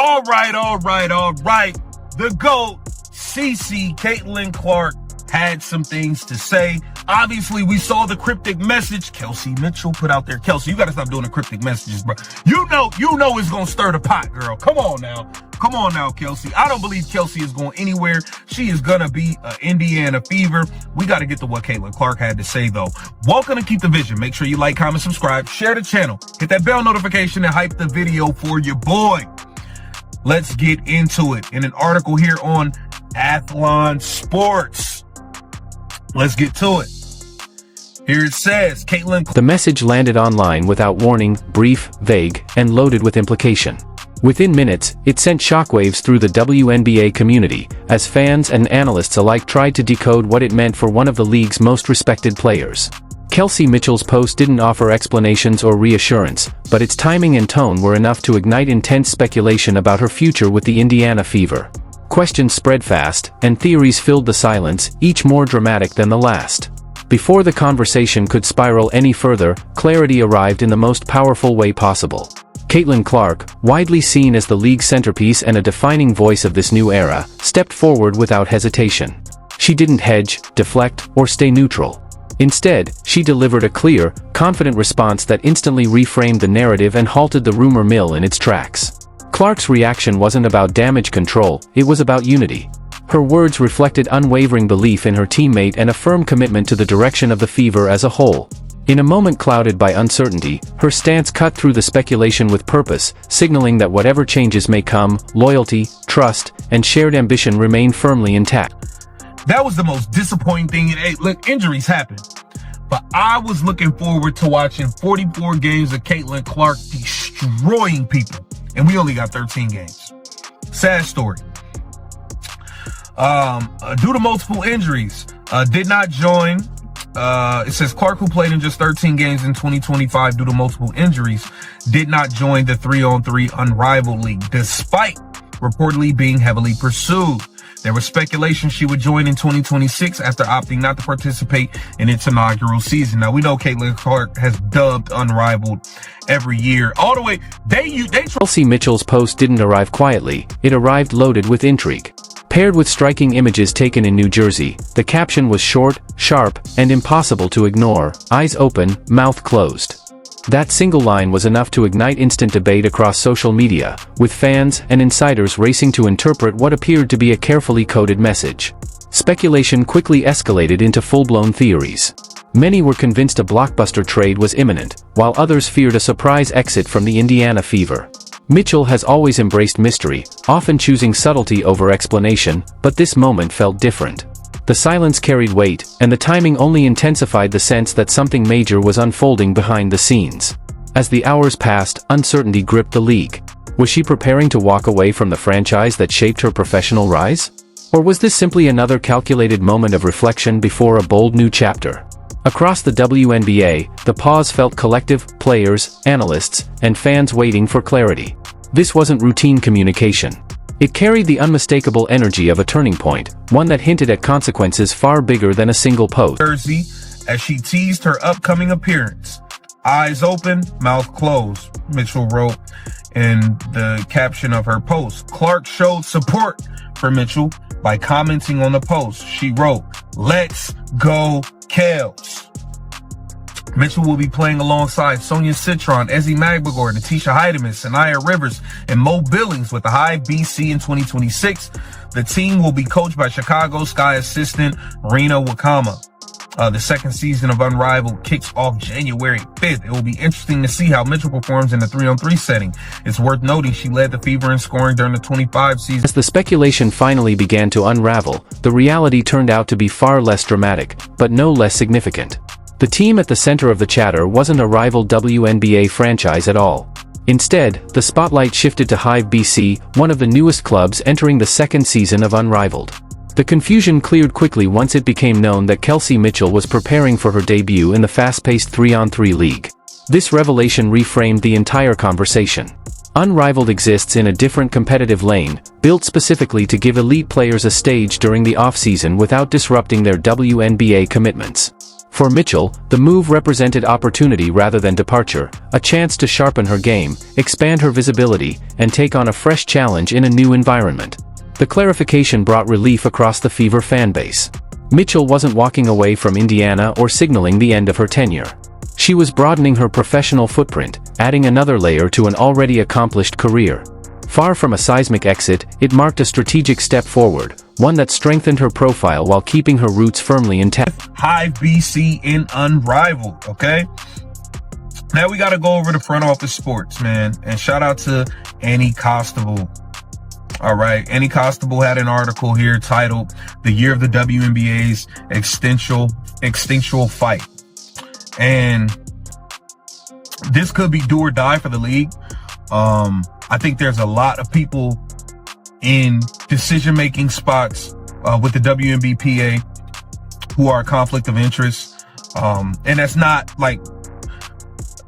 All right. The GOAT, CC, Caitlin Clark, had some things to say. Obviously, we saw the cryptic message Kelsey Mitchell put out there. Kelsey, you got to stop doing the cryptic messages, bro. You know it's going to stir the pot, girl. Come on now, Kelsey. I don't believe Kelsey is going anywhere. She is going to be an Indiana Fever. We got to get to what Caitlin Clark had to say, though. Welcome to Keep the Vision. Make sure you like, comment, subscribe, share the channel, hit that bell notification, and hype the video for your boy. Let's get into it. In an article here on Athlon Sports. Let's get to it. Here it says, Caitlin. The message landed online without warning, brief, vague, and loaded with implication. Within minutes, it sent shockwaves through the WNBA community, as fans and analysts alike tried to decode what it meant for one of the league's most respected players. Kelsey Mitchell's post didn't offer explanations or reassurance, but its timing and tone were enough to ignite intense speculation about her future with the Indiana Fever. Questions spread fast, and theories filled the silence, each more dramatic than the last. Before the conversation could spiral any further, clarity arrived in the most powerful way possible. Caitlin Clark, widely seen as the league's centerpiece and a defining voice of this new era, stepped forward without hesitation. She didn't hedge, deflect, or stay neutral. Instead, she delivered a clear, confident response that instantly reframed the narrative and halted the rumor mill in its tracks. Clark's reaction wasn't about damage control, it was about unity. Her words reflected unwavering belief in her teammate and a firm commitment to the direction of the Fever as a whole. In a moment clouded by uncertainty, her stance cut through the speculation with purpose, signaling that whatever changes may come, loyalty, trust, and shared ambition remain firmly intact. That was the most disappointing thing. Hey, look, injuries happen. But I was looking forward to watching 44 games of Caitlin Clark destroying people. And we only got 13 games. Sad story. Due to multiple injuries, did not join. It says Clark, who played in just 13 games in 2025 due to multiple injuries, did not join the 3-on-3 Unrivaled League, despite reportedly being heavily pursued. There was speculation she would join in 2026 after opting not to participate in its inaugural season. Now, we know Caitlin Clark has dubbed Unrivaled every year. All the way, Kelsey Mitchell's post didn't arrive quietly, it arrived loaded with intrigue. Paired with striking images taken in New Jersey, the caption was short, sharp, and impossible to ignore, eyes open, mouth closed. That single line was enough to ignite instant debate across social media, with fans and insiders racing to interpret what appeared to be a carefully coded message. Speculation quickly escalated into full-blown theories. Many were convinced a blockbuster trade was imminent, while others feared a surprise exit from the Indiana Fever. Mitchell has always embraced mystery, often choosing subtlety over explanation, but this moment felt different. The silence carried weight, and the timing only intensified the sense that something major was unfolding behind the scenes. As the hours passed, uncertainty gripped the league. Was she preparing to walk away from the franchise that shaped her professional rise? Or was this simply another calculated moment of reflection before a bold new chapter? Across the WNBA, the pause felt collective, players, analysts, and fans waiting for clarity. This wasn't routine communication. It carried the unmistakable energy of a turning point, one that hinted at consequences far bigger than a single post. Jersey, as she teased her upcoming appearance. Eyes open, mouth closed, Mitchell wrote in the caption of her post. Clark showed support for Mitchell by commenting on the post. She wrote, "Let's go, Kels." Mitchell will be playing alongside Sonia Citron, Ezzie Magbegor, Natisha Heidemann, Sanaya Rivers, and Mo Billings with the Hive BC in 2026. The team will be coached by Chicago Sky assistant Rena Wakama. The second season of Unrivaled kicks off January 5th. It will be interesting to see how Mitchell performs in the 3-on-3 setting. It's worth noting she led the Fever in scoring during the 25 season. As the speculation finally began to unravel, the reality turned out to be far less dramatic, but no less significant. The team at the center of the chatter wasn't a rival WNBA franchise at all. Instead, the spotlight shifted to Hive BC, one of the newest clubs entering the second season of Unrivaled. The confusion cleared quickly once it became known that Kelsey Mitchell was preparing for her debut in the fast-paced 3-on-3 league. This revelation reframed the entire conversation. Unrivaled exists in a different competitive lane, built specifically to give elite players a stage during the off-season without disrupting their WNBA commitments. For Mitchell, the move represented opportunity rather than departure, a chance to sharpen her game, expand her visibility, and take on a fresh challenge in a new environment. The clarification brought relief across the Fever fanbase. Mitchell wasn't walking away from Indiana or signaling the end of her tenure. She was broadening her professional footprint, adding another layer to an already accomplished career. Far from a seismic exit, it marked a strategic step forward, one that strengthened her profile while keeping her roots firmly intact. Hive BC in Unrivaled, okay? Now we got to go over to Front Office Sports, man. And shout out to Annie Costable. All right, Annie Costable had an article here titled "The Year of the WNBA's Extinctual Fight." And this could be do or die for the league. I think there's a lot of people in decision-making spots with the WNBPA who are a conflict of interest. And that's not like,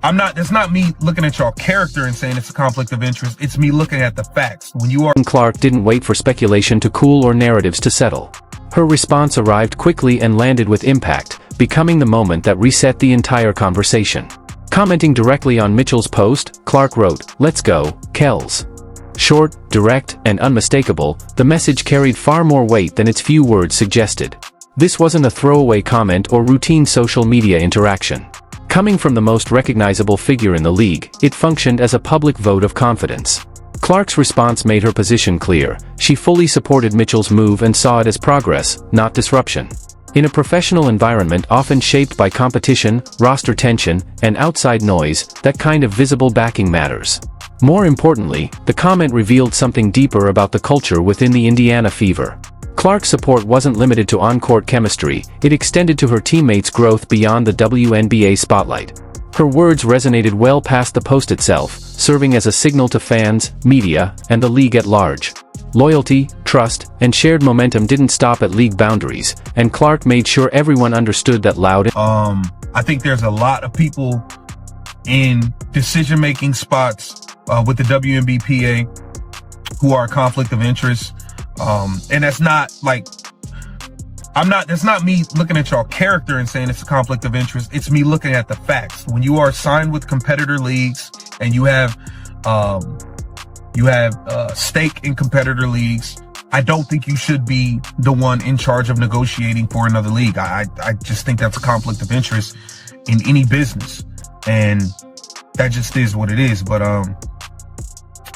that's not me looking at y'all character and saying it's a conflict of interest. It's me looking at the facts. When you are Clark didn't wait for speculation to cool or narratives to settle. Her response arrived quickly and landed with impact, becoming the moment that reset the entire conversation. Commenting directly on Mitchell's post, Clark wrote, "Let's go, Kells." Short, direct, and unmistakable, the message carried far more weight than its few words suggested. This wasn't a throwaway comment or routine social media interaction. Coming from the most recognizable figure in the league, it functioned as a public vote of confidence. Clark's response made her position clear. She fully supported Mitchell's move and saw it as progress, not disruption. In a professional environment often shaped by competition, roster tension, and outside noise, that kind of visible backing matters. More importantly, the comment revealed something deeper about the culture within the Indiana Fever. Clark's support wasn't limited to on-court chemistry, it extended to her teammates' growth beyond the WNBA spotlight. Her words resonated well past the post itself, serving as a signal to fans, media, and the league at large. Loyalty, trust, and shared momentum didn't stop at league boundaries, and Clark made sure everyone understood that loud. I think there's a lot of people in decision-making spots with the WNBPA who are a conflict of interest. And that's not like, that's not me looking at y'all character and saying it's a conflict of interest. It's me looking at the facts. When you are signed with competitor leagues and you have stake in competitor leagues, I don't think you should be the one in charge of negotiating for another league. I just think that's a conflict of interest in any business, and that just is what it is. But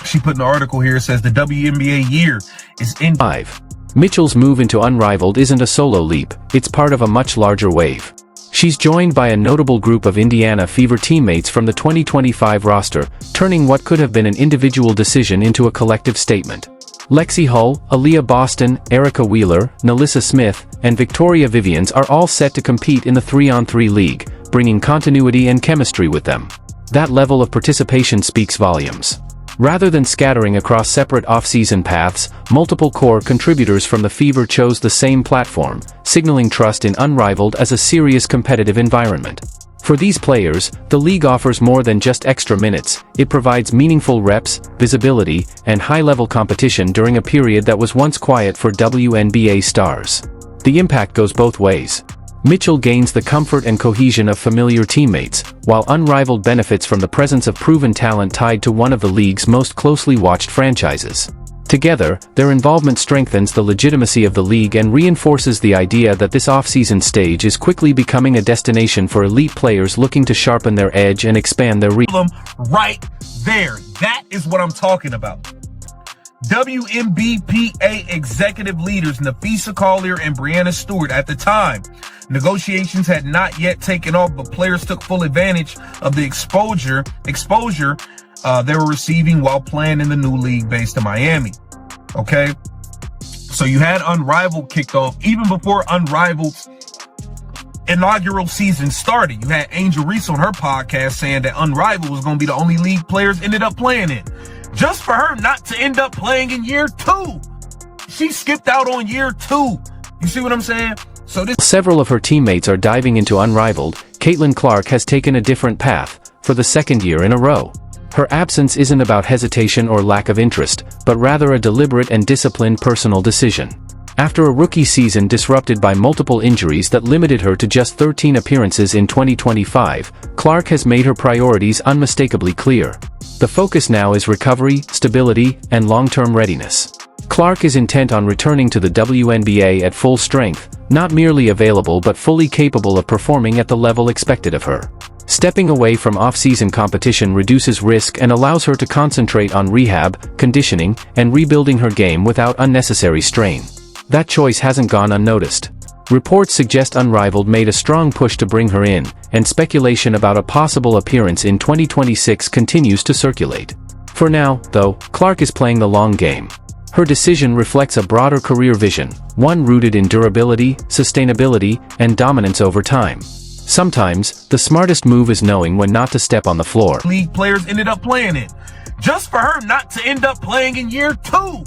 she put in the article here, it says the WNBA year is in 5. Mitchell's move into Unrivaled isn't a solo leap, it's part of a much larger wave. She's joined by a notable group of Indiana Fever teammates from the 2025 roster, turning what could have been an individual decision into a collective statement. Lexi Hull, Aaliyah Boston, Erica Wheeler, Nalissa Smith, and Victoria Vivians are all set to compete in the 3-on-3 league, bringing continuity and chemistry with them. That level of participation speaks volumes. Rather than scattering across separate off-season paths, multiple core contributors from the Fever chose the same platform, signaling trust in Unrivaled as a serious competitive environment. For these players, the league offers more than just extra minutes. It provides meaningful reps, visibility, and high-level competition during a period that was once quiet for WNBA stars. The impact goes both ways. Mitchell gains the comfort and cohesion of familiar teammates, while Unrivaled benefits from the presence of proven talent tied to one of the league's most closely watched franchises. Together, their involvement strengthens the legitimacy of the league and reinforces the idea that this off-season stage is quickly becoming a destination for elite players looking to sharpen their edge and expand their reach. Right there. That is what I'm talking about. WNBPA executive leaders Nafisa Collier and Brianna Stewart at the time. Negotiations had not yet taken off, but players took full advantage of the exposure they were receiving while playing in the new league based in Miami. Okay? So you had Unrivaled kicked off. Even before Unrivaled's inaugural season started, you had Angel Reese on her podcast saying that Unrivaled was going to be the only league players ended up playing in. Just for her not to end up playing in year 2. She skipped out on year 2. You see what I'm saying? Several of her teammates are diving into Unrivaled. Caitlin Clark has taken a different path, for the second year in a row. Her absence isn't about hesitation or lack of interest, but rather a deliberate and disciplined personal decision. After a rookie season disrupted by multiple injuries that limited her to just 13 appearances in 2025, Clark has made her priorities unmistakably clear. The focus now is recovery, stability, and long-term readiness. Clark is intent on returning to the WNBA at full strength, not merely available but fully capable of performing at the level expected of her. Stepping away from off-season competition reduces risk and allows her to concentrate on rehab, conditioning, and rebuilding her game without unnecessary strain. That choice hasn't gone unnoticed. Reports suggest Unrivaled made a strong push to bring her in, and speculation about a possible appearance in 2026 continues to circulate. For now, though, Clark is playing the long game. Her decision reflects a broader career vision, one rooted in durability, sustainability, and dominance over time. Sometimes, the smartest move is knowing when not to step on the floor. League players ended up playing in. Just for her not to end up playing in year 2.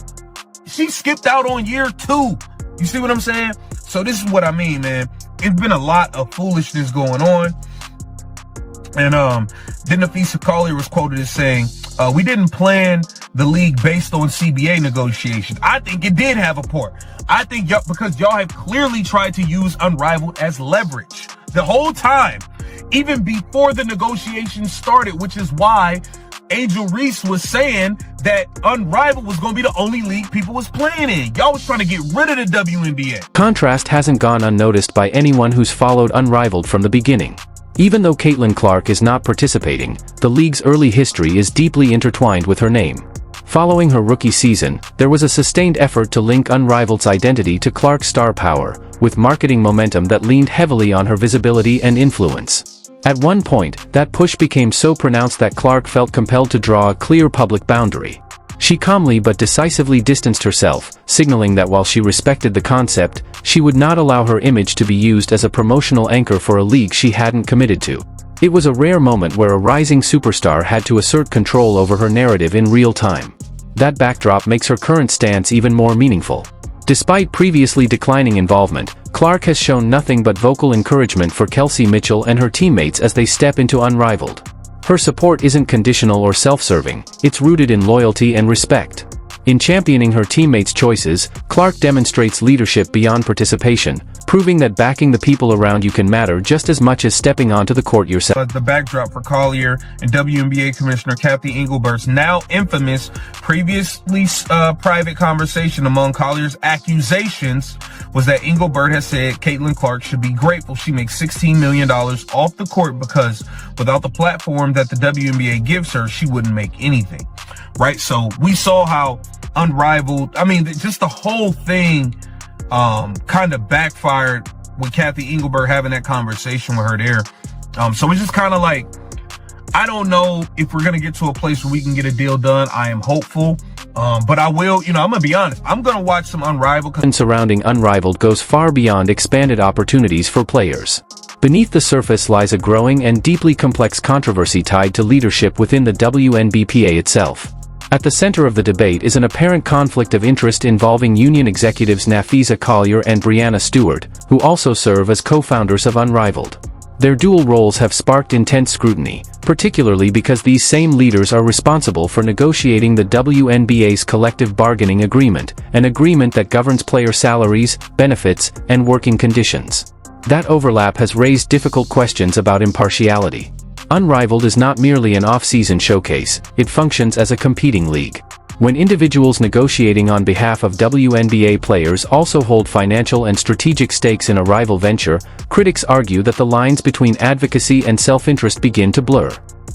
She skipped out on year 2. You see what I'm saying? So this is what I mean, man. It's been a lot of foolishness going on. And then Nafisa Collier was quoted as saying, we didn't plan the league based on CBA negotiations. I think it did have a part. I think because y'all have clearly tried to use Unrivaled as leverage the whole time, even before the negotiations started, which is why Angel Reese was saying that Unrivaled was going to be the only league people was playing in. Y'all was trying to get rid of the WNBA. Contrast hasn't gone unnoticed by anyone who's followed Unrivaled from the beginning. Even though Caitlin Clark is not participating, the league's early history is deeply intertwined with her name. Following her rookie season, there was a sustained effort to link Unrivaled's identity to Clark's star power, with marketing momentum that leaned heavily on her visibility and influence. At one point, that push became so pronounced that Clark felt compelled to draw a clear public boundary. She calmly but decisively distanced herself, signaling that while she respected the concept, she would not allow her image to be used as a promotional anchor for a league she hadn't committed to. It was a rare moment where a rising superstar had to assert control over her narrative in real time. That backdrop makes her current stance even more meaningful. Despite previously declining involvement, Clark has shown nothing but vocal encouragement for Kelsey Mitchell and her teammates as they step into Unrivaled. Her support isn't conditional or self-serving, it's rooted in loyalty and respect. In championing her teammates' choices, Clark demonstrates leadership beyond participation, proving that backing the people around you can matter just as much as stepping onto the court yourself. The backdrop for Collier and WNBA Commissioner Kathy Engelbert's now infamous, previously private conversation among Collier's accusations was that Engelbert has said Caitlin Clark should be grateful she makes $16 million off the court because without the platform that the WNBA gives her, she wouldn't make anything. Right? So we saw how Unrivaled, just the whole thing kind of backfired with Kathy Engelbert having that conversation with her there. So it's just kind of like, I don't know if we're going to get to a place where we can get a deal done. I am hopeful. But I will, I'm going to be honest. I'm going to watch some Unrivaled. And surrounding Unrivaled goes far beyond expanded opportunities for players. Beneath the surface lies a growing and deeply complex controversy tied to leadership within the WNBPA itself. At the center of the debate is an apparent conflict of interest involving union executives Nafisa Collier and Brianna Stewart, who also serve as co-founders of Unrivaled. Their dual roles have sparked intense scrutiny, particularly because these same leaders are responsible for negotiating the WNBA's collective bargaining agreement, an agreement that governs player salaries, benefits, and working conditions. That overlap has raised difficult questions about impartiality. Unrivaled is not merely an off-season showcase, it functions as a competing league. When individuals negotiating on behalf of WNBA players also hold financial and strategic stakes in a rival venture, critics argue that the lines between advocacy and self-interest begin to blur.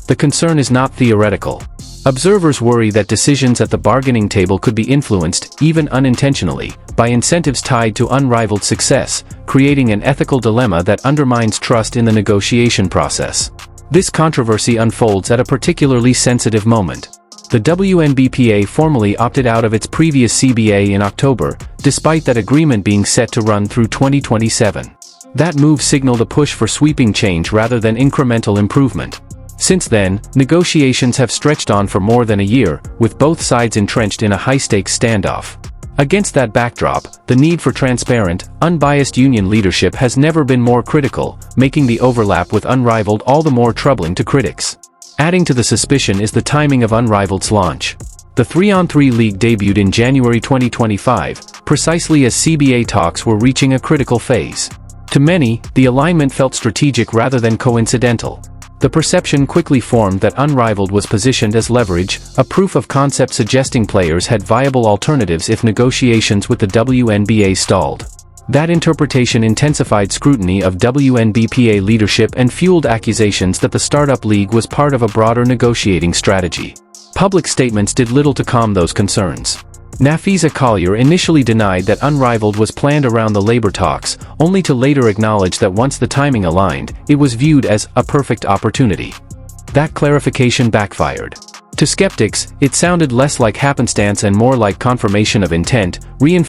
The concern is not theoretical. Observers worry that decisions at the bargaining table could be influenced, even unintentionally, by incentives tied to Unrivaled success, creating an ethical dilemma that undermines trust in the negotiation process. This controversy unfolds at a particularly sensitive moment. The WNBPA formally opted out of its previous CBA in October, despite that agreement being set to run through 2027. That move signaled a push for sweeping change rather than incremental improvement. Since then, negotiations have stretched on for more than a year, with both sides entrenched in a high-stakes standoff. Against that backdrop, the need for transparent, unbiased union leadership has never been more critical, making the overlap with Unrivaled all the more troubling to critics. Adding to the suspicion is the timing of Unrivaled's launch. The 3-on-3 league debuted in January 2025, precisely as CBA talks were reaching a critical phase. To many, the alignment felt strategic rather than coincidental. The perception quickly formed that Unrivaled was positioned as leverage, a proof of concept suggesting players had viable alternatives if negotiations with the WNBA stalled. That interpretation intensified scrutiny of WNBPA leadership and fueled accusations that the startup league was part of a broader negotiating strategy. Public statements did little to calm those concerns. Nafisa Collier initially denied that Unrivaled was planned around the labor talks, only to later acknowledge that once the timing aligned, it was viewed as a perfect opportunity. That clarification backfired. To skeptics, it sounded less like happenstance and more like confirmation of intent, reinforcing